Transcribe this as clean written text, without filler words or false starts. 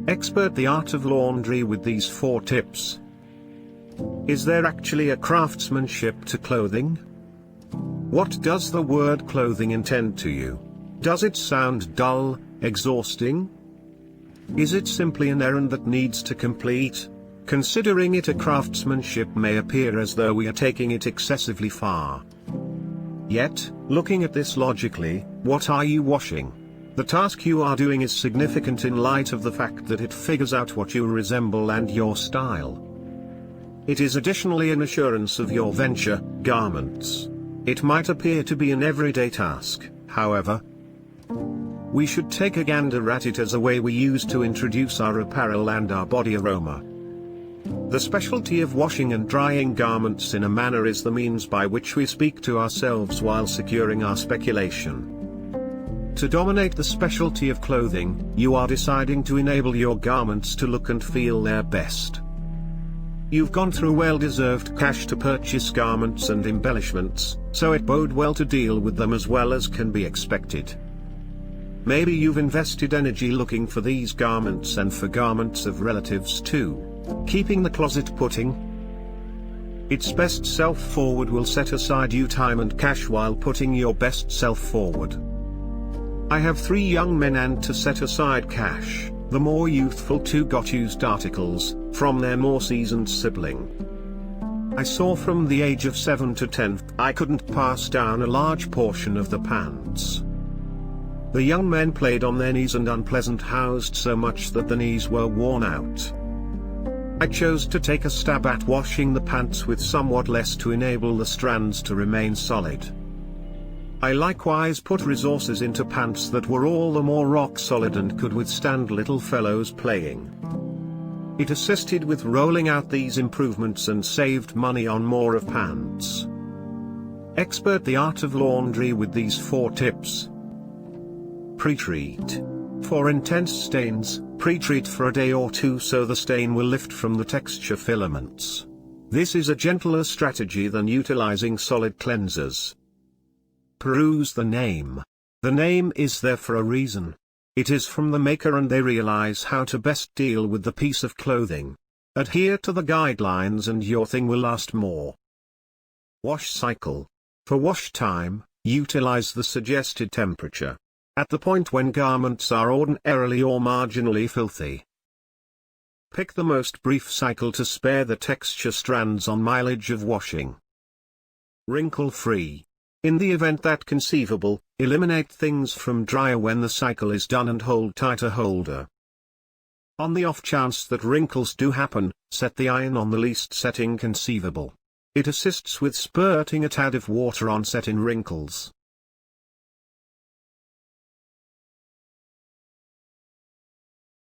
Expert the art of laundry with these 4 tips. Is there actually a craftsmanship to clothing? What does the word clothing intend to you? Does it sound dull, exhausting? Is it simply an errand that needs to complete? Considering it a craftsmanship may appear as though we are taking it excessively far. Yet, looking at this logically, what are you washing? The task you are doing is significant in light of the fact that it figures out what you resemble and your style. It is additionally an assurance of your venture, garments. It might appear to be an everyday task, however. We should take a gander at it as a way we use to introduce our apparel and our body aroma. The specialty of washing and drying garments in a manner is the means by which we speak to ourselves while securing our speculation. To dominate the specialty of clothing, you are deciding to enable your garments to look and feel their best. You've gone through well-deserved cash to purchase garments and embellishments, so it bode well to deal with them as well as can be expected. Maybe you've invested energy looking for these garments and for garments of relatives too. Keeping the closet putting its best self forward will set aside you time and cash while putting your best self forward. I have 3 young men, and to set aside cash, the more youthful 2 got used articles, from their more seasoned sibling. I saw from the age of 7 to 10, I couldn't pass down a large portion of the pants. The young men played on their knees and unpleasant housed so much that the knees were worn out. I chose to take a stab at washing the pants with somewhat less to enable the strands to remain solid. I likewise put resources into pants that were all the more rock solid and could withstand little fellows playing. It assisted with rolling out these improvements and saved money on more of pants. Expert the art of laundry with these 4 tips. Pre-treat. For intense stains, pre-treat for a day or 2 so the stain will lift from the texture filaments. This is a gentler strategy than utilizing solid cleansers. Peruse the name. The name is there for a reason. It is from the maker and they realize how to best deal with the piece of clothing. Adhere to the guidelines and your thing will last more. Wash cycle. For wash time, utilize the suggested temperature. At the point when garments are ordinarily or marginally filthy. Pick the most brief cycle to spare the texture strands on mileage of washing. Wrinkle-free. In the event that conceivable, eliminate things from dryer when the cycle is done and hold tighter holder. On the off chance that wrinkles do happen, set the iron on the least setting conceivable. It assists with spurting a tad of water on set in wrinkles.